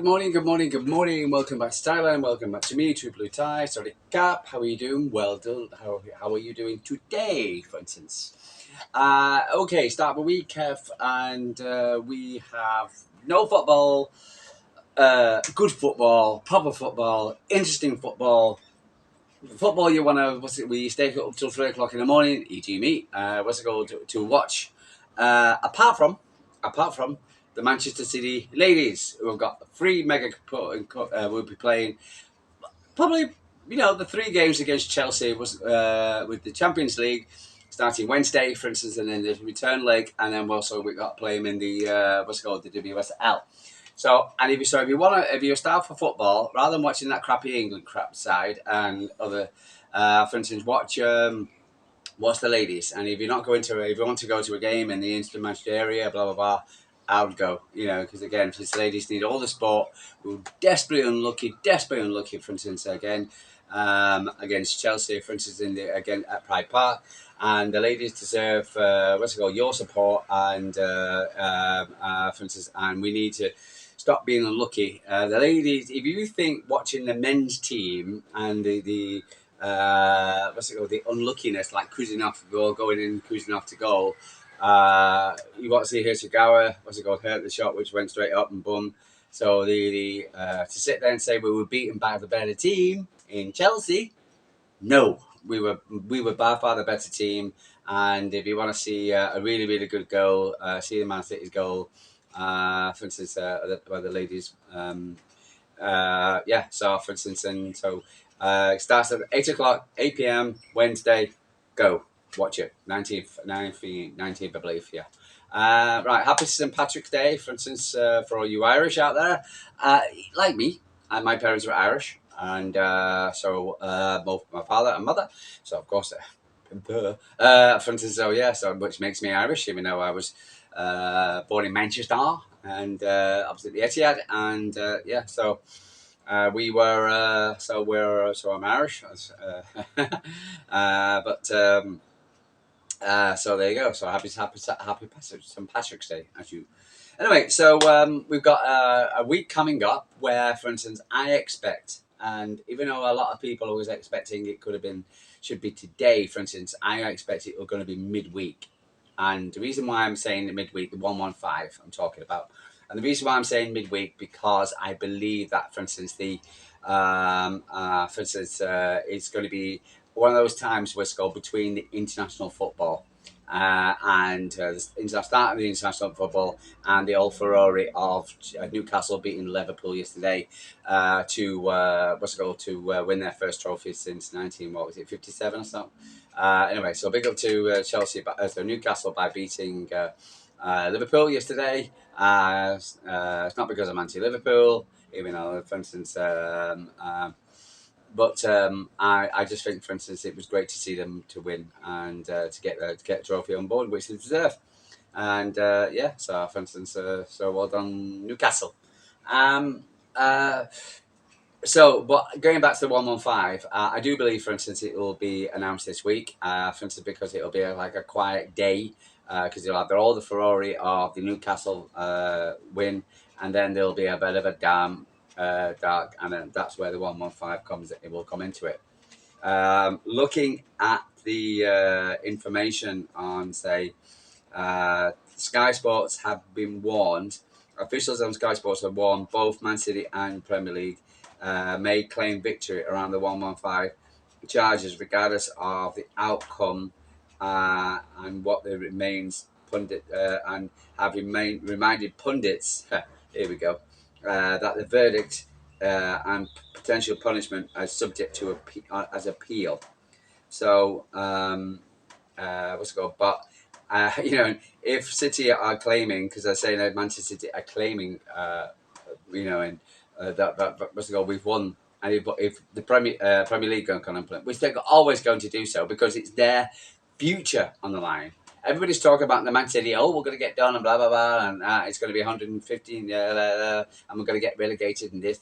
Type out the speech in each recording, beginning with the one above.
good morning, good morning, good morning. Welcome back to Thailand. Welcome back to me, True Blue Thai. Sorry, Cap. How are you doing? Well done. How are you doing today, for instance? Okay, start of the week, Kev, and we have no football, good football, proper football, interesting football. Football you want to, we stay up till 3 o'clock in the morning, e.g. me, what's it called, to watch. Apart from the Manchester City ladies, who have got 3 mega, will be playing probably, the 3 games against Chelsea was with the Champions League starting Wednesday, for instance, and then the return leg, and then also we got playing in the the WSL. So, and if you're starved for football, rather than watching that crappy England crap side and other, for instance, watch the ladies. And if you want to go to a game in the Manchester area, blah blah blah, I would go. Because again, these ladies need all the sport. We were desperately unlucky. For instance, again, against Chelsea, for instance, again at Pride Park. And the ladies deserve your support and for instance, and we need to stop being unlucky. The ladies, if you think watching the men's team and the the unluckiness, like cruising off, going to goal. You want to see Hirshagawa, hurt the shot, which went straight up and boom. So to sit there and say we were beaten by the better team in Chelsea, no, we were by far the better team. And if you want to see a really really good goal, see the Man City's goal. For instance, by the ladies. So for instance, and so it starts at 8 o'clock, 8 p.m. Wednesday. Go watch it. 19th, I believe. Yeah. Right. Happy St. Patrick's Day, for instance, for all you Irish out there. Like me, and my parents were Irish, and both my father and mother. So of course, for instance, which makes me Irish, even though I was born in Manchester and opposite the Etihad, and I'm Irish, so there you go. So happy St. Patrick's Day, as you. Anyway, so we've got a week coming up where, for instance, I expect, and even though a lot of people are always expecting should be today, for instance, I expect it going to be midweek. And the reason why I'm saying midweek, the 115 I'm talking about, and the reason why I'm saying midweek, because I believe that, for instance, it's going to be one of those times where it's called between the international football and the start of the international football and the old Ferrari of Newcastle beating Liverpool yesterday to win their first trophy since 57 or so. Anyway, so big up to Chelsea, Newcastle by beating Liverpool yesterday. It's not because I'm anti-Liverpool, even though, for instance, I just think, for instance, it was great to see them to win and to get a trophy on board, which they deserve. And so for instance, so well done, Newcastle. But going back to the 115, I do believe, for instance, it will be announced this week. For instance, because it will be like a quiet day, because you'll have all the Ferrari of the Newcastle win, and then there'll be a bit of a dark, and then that's where the 115 comes. It will come into it. Looking at the information on, say, Sky Sports have been warned. Officials on Sky Sports have warned both Man City and Premier League may claim victory around the 115 charges, regardless of the outcome, and what the remains pundit and have reminded pundits. Here we go. That the verdict and potential punishment are subject to appeal. So what's it called? But if City are claiming, because they're saying that Manchester City are claiming, that what's it called? We've won, and if the Premier League are going to implement, which they're always going to do so, because it's their future on the line. Everybody's talking about the Man City. Oh, we're going to get done and blah blah blah, and it's going to be 115, and we're going to get relegated and this.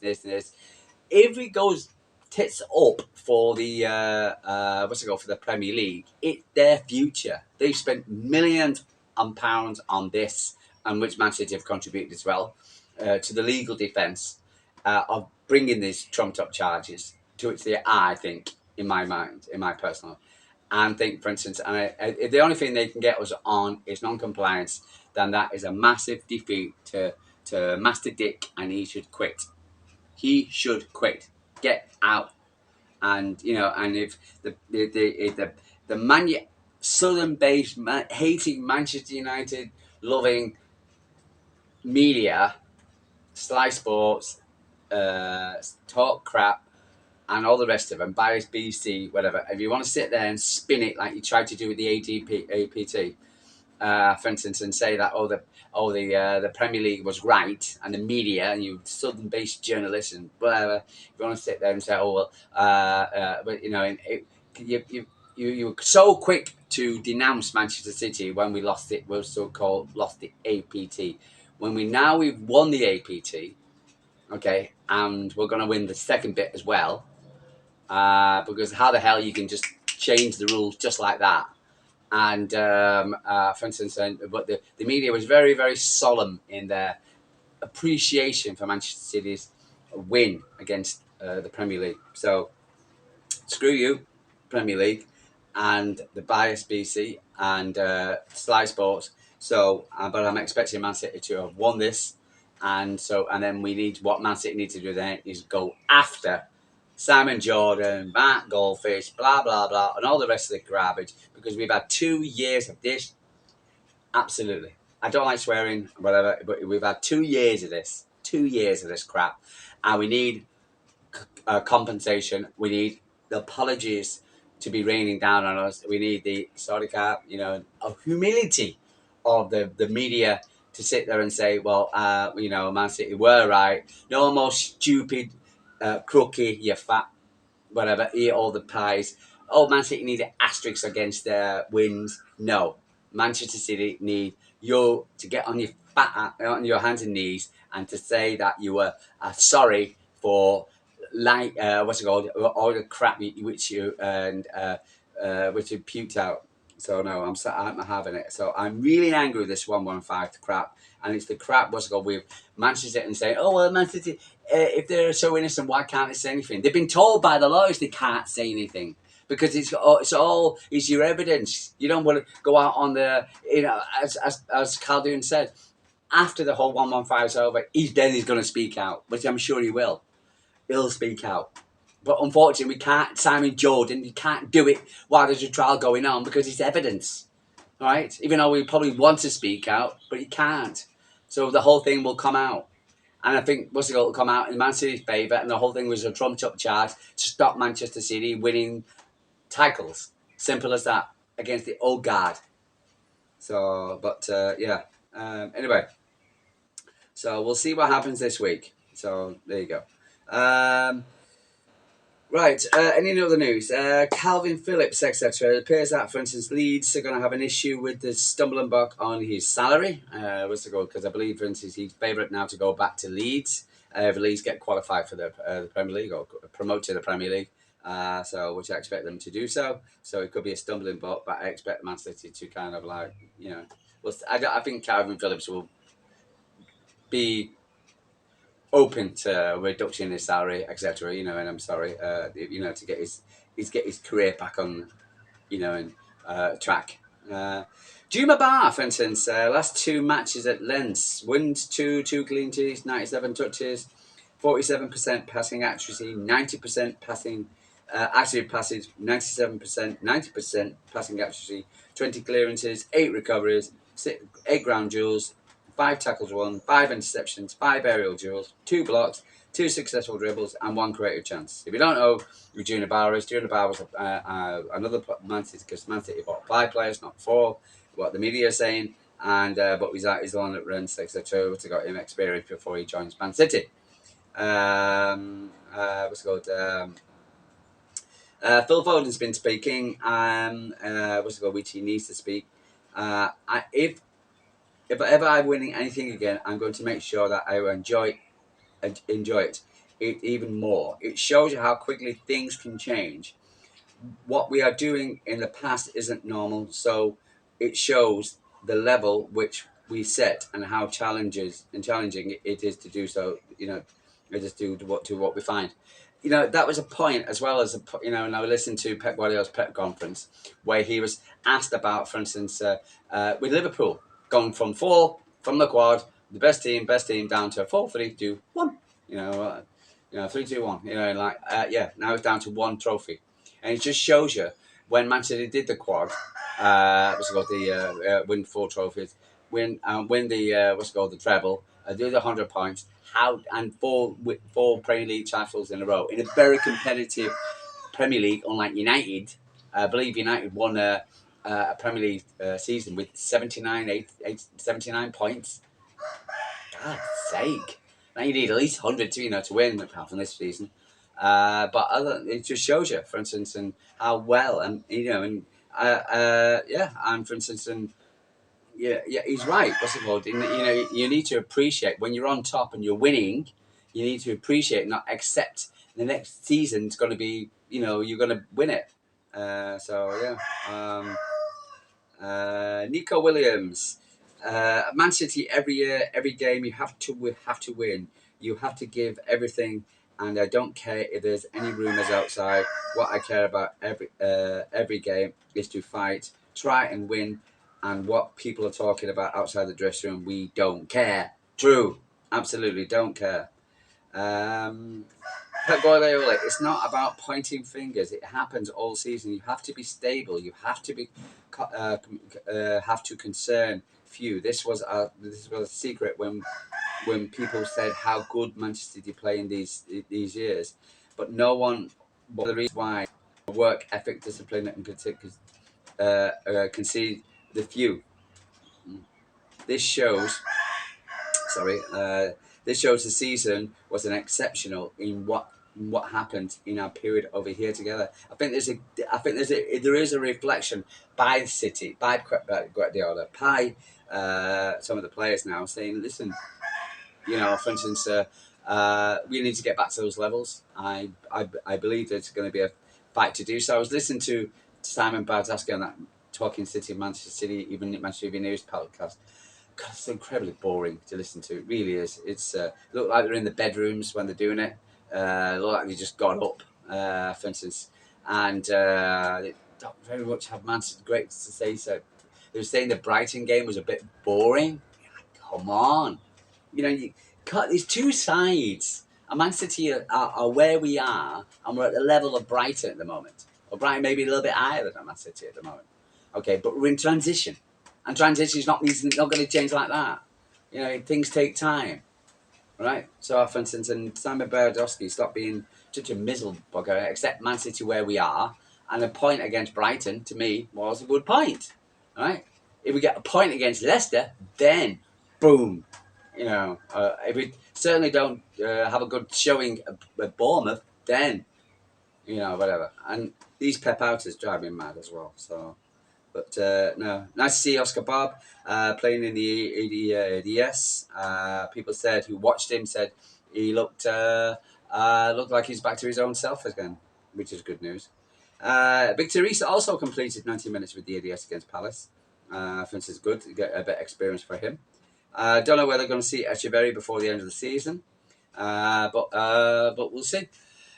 If it goes tits up for the for the Premier League, it's their future. They've spent millions of pounds on this, and which Man City have contributed as well to the legal defence. of bringing these trumped up charges to its the eye, I think, in my mind, in my personal, and think, for instance, if the only thing they can get us on is non-compliance, then that is a massive defeat to Master Dick, and he should quit. He should quit. Get out. And and if the southern-based hating Manchester United loving media, Sly Sports, talk crap, and all the rest of them, bias BC, whatever. If you want to sit there and spin it like you tried to do with the APT, for instance, and say that the Premier League was right, and the media and you southern-based journalists and whatever, if you want to sit there and say, but you were so quick to denounce Manchester City when we lost it. We're so-called lost the APT. When we've won the APT, okay, and we're going to win the second bit as well, because how the hell you can just change the rules just like that? And for instance, but the media was very, very solemn in their appreciation for Manchester City's win against the Premier League. So screw you, Premier League, and the bias BC and Sly Sports. So, but I'm expecting Man City to have won this, and then what Man City need to do then is go after Simon Jordan, Matt Goldfish, blah blah blah, and all the rest of the garbage, because we've had 2 years of this. Absolutely, I don't like swearing, whatever, but we've had 2 years of this, 2 years of this crap, and we need compensation. We need the apologies to be raining down on us. We need the of humility of the media to sit there and say, well, Man City were right. No more stupid crookie, you fat whatever, eat all the pies. Oh, Man City need asterisks against their wins. No, Manchester City need you to get on your hands and knees and to say that you were sorry for what's it called, all the crap which you puked out. So no, I'm having it. So I'm really angry with this 115 crap, and it's the crap what's it called with Manchester and saying, oh well, Man City, if they're so innocent, why can't they say anything? They've been told by the lawyers they can't say anything because it's your evidence. You don't want to go out on the as Calhoun said, after the whole 115 is over, he's going to speak out, which I'm sure he will. He'll speak out. But unfortunately, we can't. Simon Jordan, you can't do it while there's a trial going on because it's evidence, all right? Even though we probably want to speak out, but you can't. So the whole thing will come out. And I think what's it will come out in Man City's favour, and the whole thing was a trumped-up charge to stop Manchester City winning titles. Simple as that, against the old guard. So, but yeah. Anyway, so we'll see what happens this week. So there you go. Right, any other news? Calvin Phillips, etc. It appears that, for instance, Leeds are going to have an issue with the stumbling block on his salary. What's it called? Because I believe, for instance, he's favourite now to go back to Leeds. If Leeds get qualified for the Premier League or promote to the Premier League, which I expect them to do so. So it could be a stumbling block, but I expect Man City to kind of I think Calvin Phillips will be open to a reduction in his salary, etc. And I'm sorry, to get his career back on, track. Juma Bar, for instance, last 2 matches at Lens, wins 2 clean sheets, 97 touches, 47% passing accuracy, 90% passing accurate passes, 97%, 90% passing accuracy, 20 clearances, 8 recoveries, 8 ground duels, 5 tackles won, 5 interceptions, 5 aerial duels, 2 blocks, 2 successful dribbles, and 1 creative chance. If you don't know who Juna Bar is, Juna Bar was another Man City, because Man City bought 5 players, not 4, what the media are saying, and but he's the one that runs, etc. to got him experience before he joins Man City. What's it called? Phil Foden's been speaking, which he needs to speak. If ever I'm winning anything again, I'm going to make sure that I enjoy it even more. It shows you how quickly things can change. What we are doing in the past isn't normal, so it shows the level which we set and how challenging it is to do so. We just do what we find. You know, that was a point as well as and I listened to Pep Guardiola's press conference where he was asked about, for instance, with Liverpool going from four from the quad, the best team down to 4-3-2-1. You know, 3-2-1. You know, like now it's down to one trophy, and it just shows you when Manchester City did the quad, what's it called, the win four trophies, win the what's it called, the treble, do the 100 points, how and four Premier League titles in a row in a very competitive Premier League, unlike United. I believe United won a Premier League season with 79 points. God's sake! Now you need at least 100 to win apart from this season. It just shows you, for instance, and how well, and and for instance, and he's right. What's it called? You need to appreciate when you're on top and you're winning. You need to appreciate, not accept the next season's going to be. You're going to win it. Nico Williams, Man City every year, every game you have to win. You have to give everything, and I don't care if there's any rumours outside. What I care about every game is to fight, try and win, and what people are talking about outside the dressing room, we don't care. True, absolutely don't care. Pep Guardiola, it's not about pointing fingers. It happens all season. You have to be stable. You have to be have to concern few. This was a secret when people said how good Manchester City play in these years, but no one. But the reason why work ethic, discipline, and concede the few. This shows. Sorry. This shows the season was an exceptional in what happened in our period over here together. I think there is a reflection by the City, by Guardiola, by some of the players now saying, listen, for instance, we need to get back to those levels. I believe there's going to be a fight to do so. I was listening to Simon Bardaski on that Talking City of Manchester City, even Manchester City News podcast. God, it's incredibly boring to listen to. It really is. It's look like they're in the bedrooms when they're doing it. Look like they just got up, for instance, and they don't very much have Manchester great to say. So they were saying the Brighton game was a bit boring. Come on, you cut these two sides. And Man City are where we are, and we're at the level of Brighton at the moment. Or Brighton maybe a little bit higher than Man City at the moment. Okay, but we're in transition. And transition is not going to change like that. Things take time, right? So, for instance, and Simon Berdowski, stop being such a mizzle bugger, accept Man City where we are, and a point against Brighton, to me, was a good point, right? If we get a point against Leicester, then, boom. If we certainly don't have a good showing at Bournemouth, then, whatever. And these Pep outers drive me mad as well, so... But no, nice to see Oscar Bob playing in the ADS. People who watched him said he looked like he's back to his own self again, which is good news. Victor Reese also completed 90 minutes with the ADS against Palace. I think it's good to get a bit of experience for him. Don't know whether they're going to see Echeverry before the end of the season, but we'll see.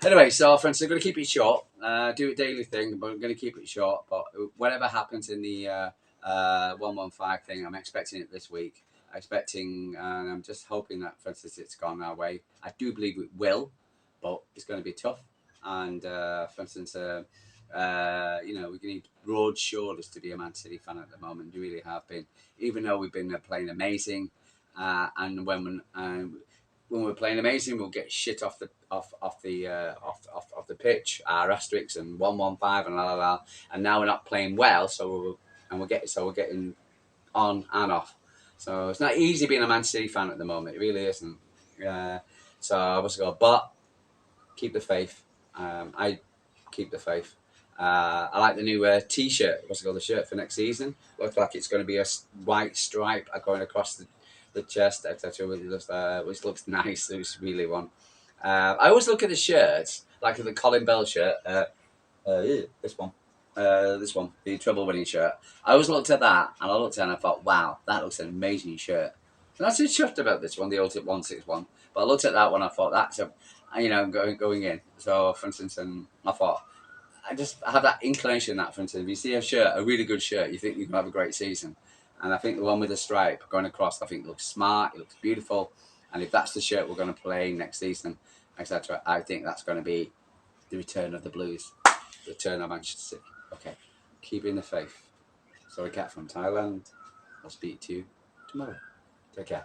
Anyway, so friends, I'm going to keep it short. Do a daily thing, but I'm going to keep it short. But whatever happens in the 115 thing, I'm expecting it this week. And I'm just hoping that, for instance, it's gone our way. I do believe it will, but it's going to be tough. And for instance, we need broad shoulders to be a Man City fan at the moment. We really have been, even though we've been playing amazing. And when we're playing amazing, we'll get shit off the pitch, our asterisks and 115 and la la la. And now we're not playing well, so we're getting on and off. So it's not easy being a Man City fan at the moment. It really isn't. So I was going, but keep the faith. I keep the faith. I like the new T-shirt. What's it called? The shirt for next season. Looks like it's going to be a white stripe going across the chest, etc. Which looks nice. It's really one. I always look at the shirts, like the Colin Bell shirt. This one, the treble winning shirt. I always looked at that, and I thought, wow, that looks an amazing shirt. And I was chuffed about this one, the Ultimate 161. But I looked at that one, I thought that's a, going in. So, for instance, I thought I have that inclination that, for instance, if you see a shirt, a really good shirt, you think you can have a great season. And I think the one with the stripe going across, I think looks smart, it looks beautiful. And if that's the shirt we're going to play next season, etc., I think that's going to be the return of the Blues, the return of Manchester City. Okay, keeping the faith. Sorry, Cat from Thailand. I'll speak to you tomorrow. Take care.